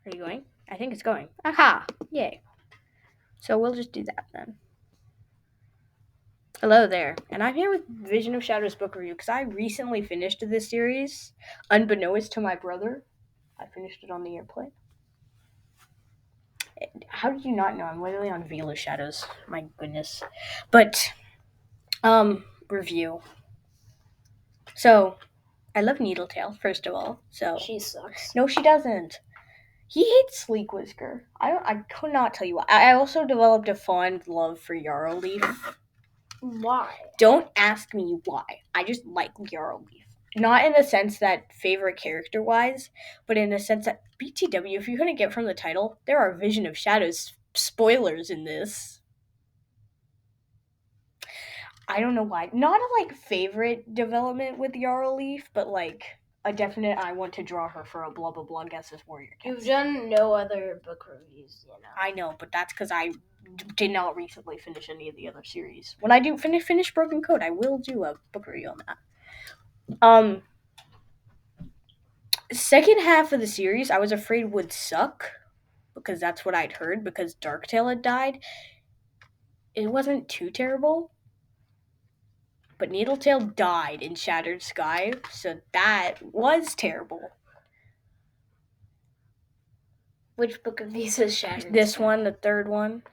Are you going? I think it's going. Aha! Yay. So we'll just do that then. Hello there, and I'm here with Vision of Shadows book review because I recently finished this series, unbeknownst to my brother. I finished it on the airplane. How did you not know? I'm literally on Veil of Shadows. My goodness. But, review. So, I love Needletail, first of all. So She sucks. No, she doesn't. He hates Sleek Whisker. I could not tell you why. I also developed a fond love for Yarrow Leaf. Why? Don't ask me why. I just like Yarrow Leaf. Not in the sense that favorite character wise, but in the sense that BTW, if you couldn't get from the title, there are Vision of Shadows spoilers in this. I don't know why. Not a favorite development with Yarrow Leaf, but a definite I want to draw her for a blah blah blah Guesses Warrior Cat. You've done no other book reviews, I know, but that's because I did not recently finish any of the other series. When I do finish Broken Code, I will do a book review on that. Second half of the series, I was afraid would suck because that's what I'd heard because Darktail had died. It wasn't too terrible, but Needletail died in Shattered Sky, so that was terrible. Which book of these is Shattered This Sky? one, the third one.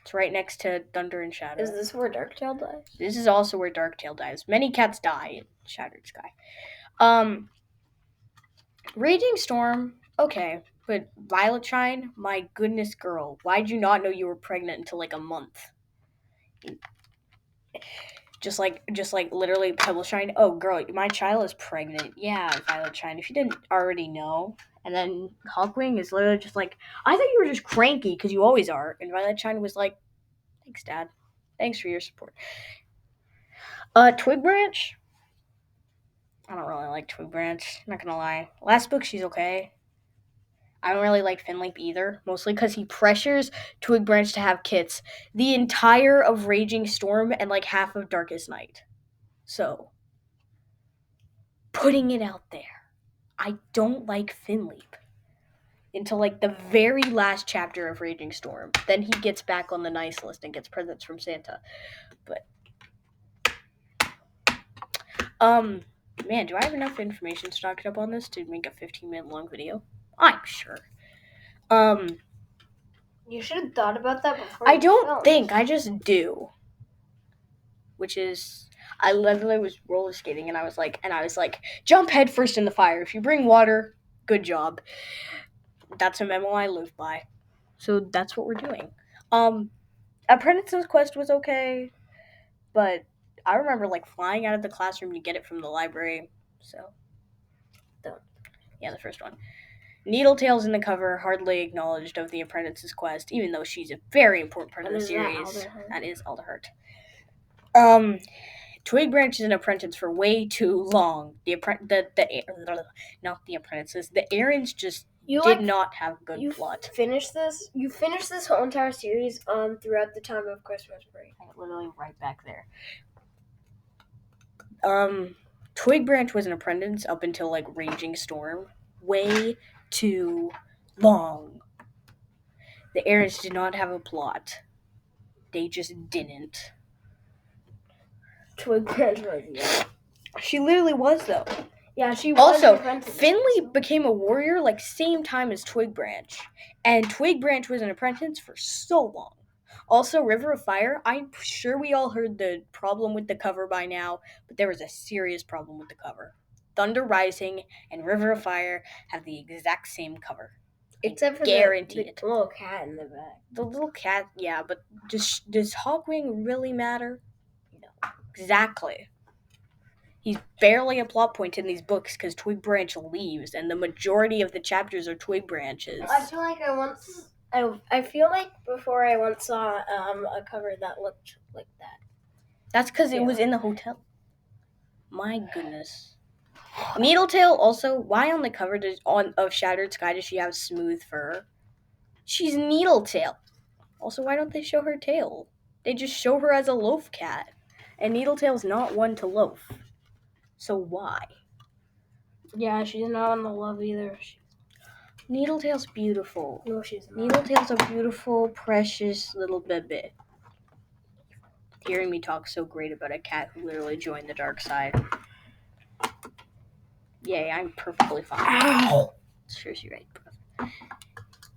It's right next to Thunder and Shadow. Is this where Darktail dies? This is also where Darktail dies. Many cats die in Shattered Sky. Raging Storm, okay, but Violet Shine, my goodness, girl, why'd you not know you were pregnant until a month? Just like literally Pebble Shine. Oh, girl, my child is pregnant. Yeah, Violet Shine. If you didn't already know. And then Hawkwing is literally just like, I thought you were just cranky because you always are. And Violet Shine was like, thanks, Dad. Thanks for your support. Twig Branch. I don't really like Twig Branch. Not gonna lie. Last book, she's okay. I don't really like Finleap either, mostly because he pressures Twig Branch to have kits the entire of Raging Storm and half of Darkest Night. So, putting it out there, I don't like Finleap until the very last chapter of Raging Storm. Then he gets back on the nice list and gets presents from Santa. But, man, do I have enough information stocked up on this to make a 15-minute long video? I'm sure. You should have thought about that before. I don't think. I just do. Which is, I literally was roller skating and I was like, jump head first in the fire. If you bring water, good job. That's a memo I live by. So that's what we're doing. Apprentice's Quest was okay, but I remember flying out of the classroom to get it from the library. So, yeah, the first one. Needletail's in the cover, hardly acknowledged of the Apprentice's Quest, even though she's a very important part of the series. That is Alderheart. Twig Branch is an apprentice for way too long. Not the apprentices. The errands just did not have good plot. You finished this whole entire series throughout the time of Christmas break. Literally right back there. Twig Branch was an apprentice up until Raging Storm. Way too long. The errands did not have a plot. They just didn't. Twig Branch was, yeah. She literally was, though. Yeah, she was. Also, Finleap became a warrior same time as Twig Branch. And Twig Branch was an apprentice for so long. Also, River of Fire, I'm sure we all heard the problem with the cover by now, but there was a serious problem with the cover. Thunder Rising and River of Fire have the exact same cover. Except for the little cat in the back. The little cat, yeah, but does Hawkwing really matter? No. Exactly. He's barely a plot point in these books because Twig Branch leaves, and the majority of the chapters are Twig Branches. I feel like before I once saw a cover that looked like that. That's because it was in the hotel. My goodness. Needletail also, why on the cover of Shattered Sky does she have smooth fur? She's Needletail. Also, why don't they show her tail? They just show her as a loaf cat. And Needletail's not one to loaf. So why? Yeah, she's not on the love either. Needletail's beautiful. No, she's not. Needletail's a beautiful, precious little baby. Hearing me talk so great about a cat who literally joined the dark side. Yay, I'm perfectly fine. Ow. Sure, you're right,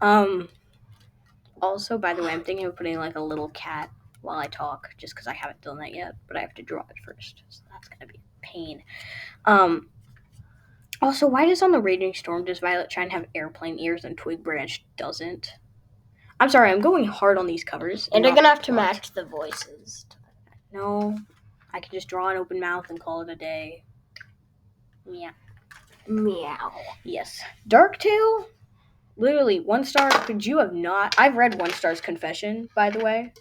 brother. Also, by the way, I'm thinking of putting like a little cat while I talk, just because I haven't done that yet, but I have to draw it first, so that's gonna be a pain. Also, why does On the Raging Storm does Violet Shine have airplane ears and Twig Branch doesn't? I'm sorry, I'm going hard on these covers. And they're gonna have to match the voices. No, I can just draw an open mouth and call it a day. Yeah. Meow. Yes. Darktail? Literally, 1 star. Could you have not? I've read 1 star's confession, by the way.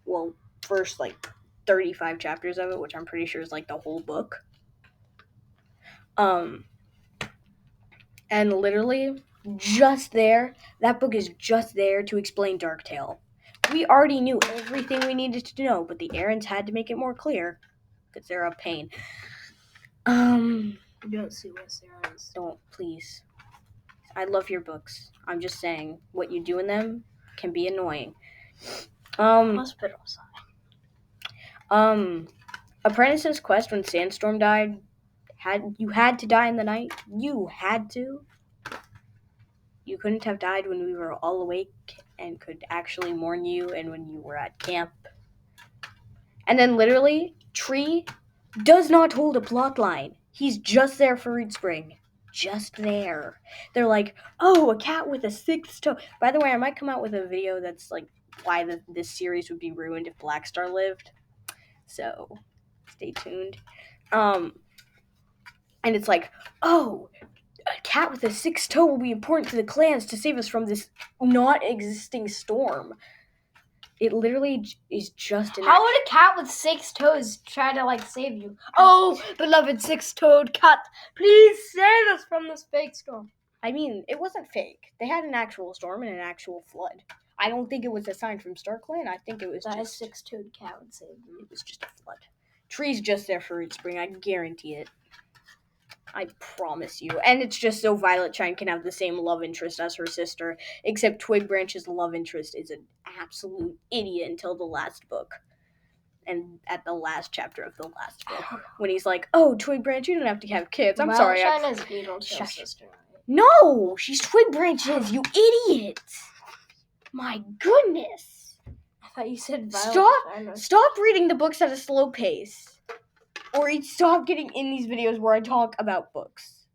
Well, first, 35 chapters of it, which I'm pretty sure is, the whole book. And literally, just there, that book is just there to explain Darktail. We already knew everything we needed to know, but the Errands had to make it more clear, because they're a pain. Don't see West Errands. Don't, please. I love your books. I'm just saying, what you do in them can be annoying. Hospital sign. Apprentice's Quest when Sandstorm died, you had to die in the night. You had to. You couldn't have died when we were all awake and could actually mourn you and when you were at camp. And then literally, Tree does not hold a plot line. He's just there for Reed Spring. Just there. They're like, oh, a cat with a 6th toe. By the way, I might come out with a video that's why this series would be ruined if Blackstar lived. So, stay tuned. And it's like, oh, a cat with a 6th toe will be important to the clans to save us from this not existing storm. It literally is just an How would a cat with 6 toes try to save you? Oh, beloved 6-toed cat, please save us from this fake storm. I mean, it wasn't fake. They had an actual storm and an actual flood. I don't think it was a sign from StarClan. I think it was that just... a 6-toed cat would save them. It was just a flood. Tree's just there for Reed Spring. I guarantee it. I promise you. And it's just so Violet Shine can have the same love interest as her sister, except Twig Branch's love interest is an absolute idiot until the last book. And at the last chapter of the last book, when he's like, oh, Twig Branch, you don't have to have kids. I'm sorry. Violet Shine is Needletail's sister. No, she's Twig Branch's, you idiot. My goodness. I thought you said Violet. Stop reading the books at a slow pace. Or stop getting in these videos where I talk about books.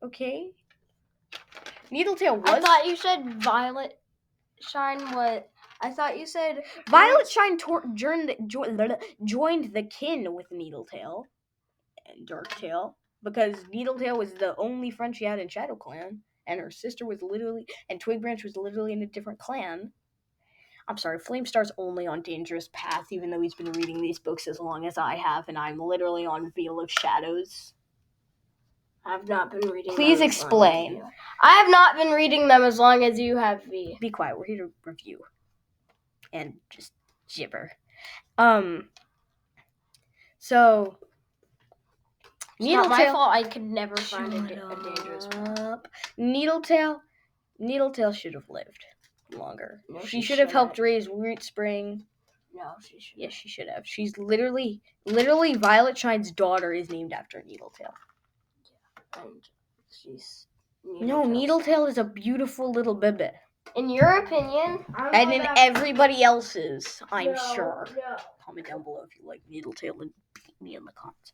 Okay? Needletail was... I thought you said Violet Shine what? I thought you said... Violet Shine joined the kin with Needletail and Darktail. Because Needletail was the only friend she had in ShadowClan. And her sister was literally... And Twig Branch was literally in a different clan. I'm sorry, Flamestar's only on Dangerous Path, even though he's been reading these books as long as I have, and I'm literally on Veil of Shadows. I've not been reading Please explain. I have not been reading them as long as you have, V. Be quiet, we're here to review. And just gibber. So... It's not my fault, I could never find a Dangerous Path. Needletail should have lived longer. No, she should have helped raise Root Spring. No, she should. Yes, she should have. She's literally Violet Shine's daughter is named after Needletail. Yeah, and she's... Needletail is a beautiful little baby. In your opinion? And in everybody else's, I'm sure. No. Comment down below if you like Needletail and beat me in the comments.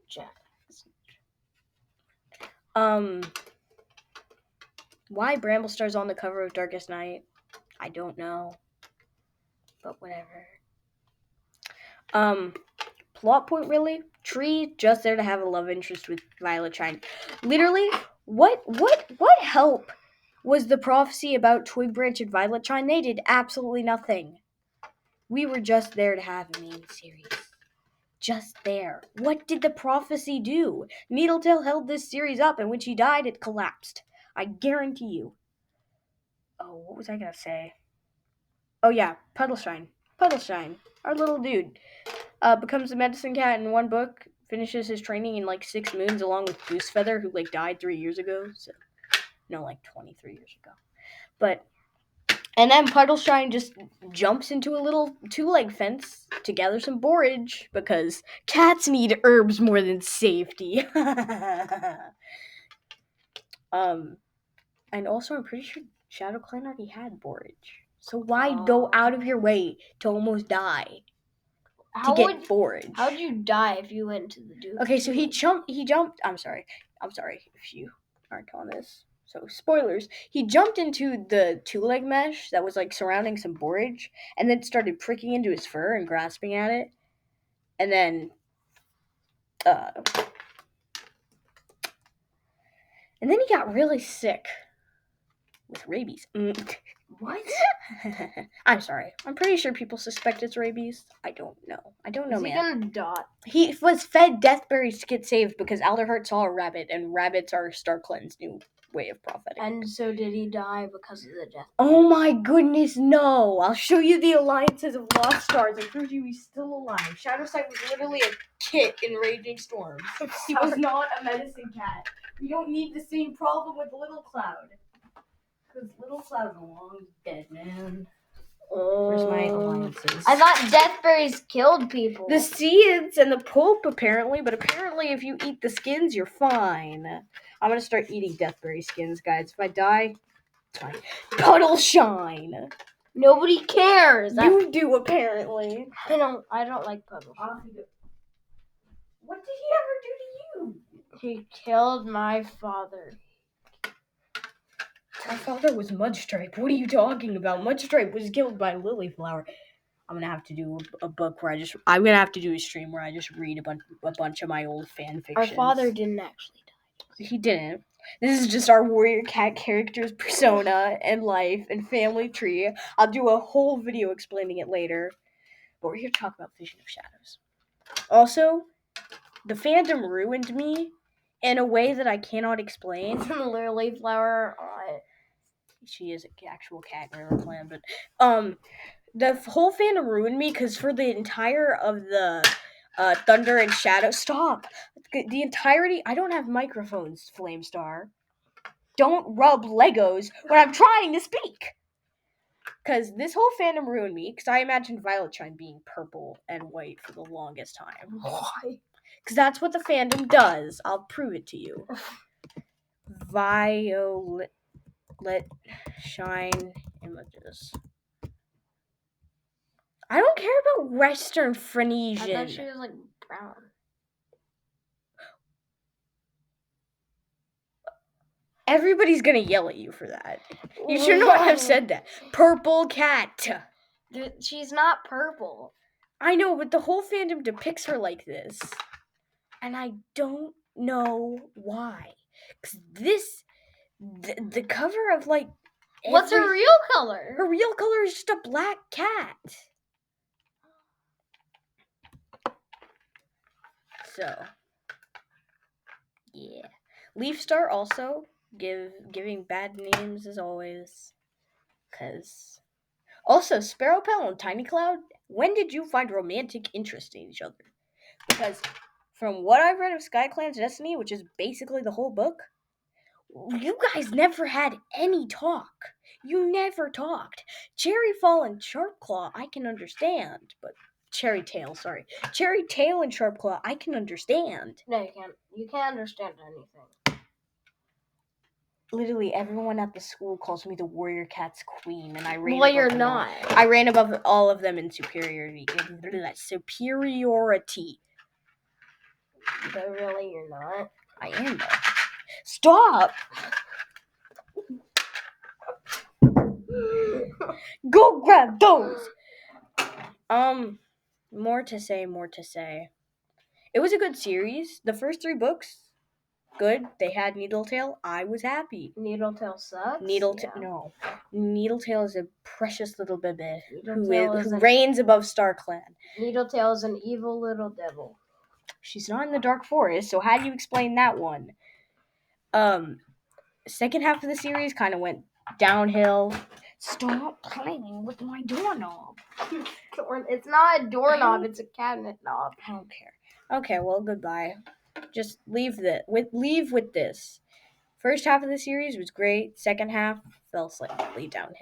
Jack. Why Bramblestar's on the cover of Darkest Night? I don't know. But whatever. Plot point really? Tree just there to have a love interest with Violet Shine. Literally, what help was the prophecy about Twig Branch and Violet Shine? They did absolutely nothing. We were just there to have a main series. Just there. What did the prophecy do? Needletail held this series up, and when she died, it collapsed. I guarantee you. Oh, what was I gonna say? Oh yeah, Puddleshine. Our little dude. Becomes a medicine cat in one book, finishes his training in like 6 moons, along with Goosefeather, who like died 3 years ago. So, no, like 23 years ago. But and then Puddleshine just jumps into a little 2-leg fence to gather some borage because cats need herbs more than safety. And also I'm pretty sure ShadowClan already had borage. So why go out of your way to almost die to get borage? How would you die if you went to the dude? Okay, so he jumped. I'm sorry if you aren't on this. So spoilers. He jumped into the 2-leg mesh that was like surrounding some borage, and then started pricking into his fur and grasping at it, and then, he got really sick with rabies. What? I'm sorry. I'm pretty sure people suspect it's rabies. I don't know. Is he gonna die? He was fed deathberries to get saved because Alderheart saw a rabbit, and rabbits are StarClan's new way of profiting. And so did he die because of the death? Oh my goodness, no! I'll show you the alliances of Lost Stars and prove you he's still alive. Shadowsight was literally a kit in Raging Storm. He was not a medicine cat. We don't need the same problem with Little Cloud. Because Little Cloud's long dead, man. Where's my alliances? I thought deathberries killed people. The seeds and the pulp, apparently, but apparently if you eat the skins, you're fine. I'm gonna start eating deathberry skins, guys. If I die, it's fine. Puddleshine! Nobody cares. You do, apparently. I don't like Puddleshine. What did he ever do to you? He killed my father. My father was Mudstripe. What are you talking about? Mudstripe was killed by Lilyflower. I'm gonna have to do a book where I'm gonna have to do a stream where I just read a bunch of my old fan fiction. Our father didn't actually die. He didn't. This is just our warrior cat character's persona and life and family tree. I'll do a whole video explaining it later. But we're here to talk about Vision of Shadows. Also, the fandom ruined me in a way that I cannot explain. Lilyflower. She is an actual cat in RiverClan, but the whole fandom ruined me because for the entire of the Thunder and Shadow, stop! The entirety. I don't have microphones, Flamestar. Don't rub Legos when I'm trying to speak. Because this whole fandom ruined me. Because I imagined Violetshine being purple and white for the longest time. Why? Because that's what the fandom does. I'll prove it to you. Violet Shine images. I don't care about Western Frisian. I thought she was like brown. Everybody's gonna yell at you for that. You should not have said that. Purple cat. She's not purple. I know, but the whole fandom depicts her like this. And I don't know why. Because the cover of like... What's her real color? Her real color is just a black cat. So, yeah. Leafstar also giving bad names as always. Because... Also, Sparrowpel and Tiny Cloud, when did you find romantic interest in each other? Because from what I've read of SkyClan's Destiny, which is basically the whole book, you guys never had any talk. You never talked. Cherryfall and Sharpclaw, I can understand, but Cherrytail and Sharpclaw, I can understand. No, you can't. You can't understand anything. Literally, everyone at the school calls me the Warrior Cat's queen, and I ran. Well, you're not. I ran above all of them in superiority. Superiority. But really, you're not. I am though. Stop! Go grab those! More to say. It was a good series. The first 3 books, good. They had Needletail. I was happy. Needletail sucks? No. Needletail is a precious little baby who reigns above StarClan. Needletail is an evil little devil. She's not in the Dark Forest, so how do you explain that one? Second half of the series kind of went downhill. Stop playing with my doorknob. It's not a doorknob, it's a cabinet knob. I don't care. Okay, well, goodbye. Just leave with this. First half of the series was great. Second half fell slightly downhill.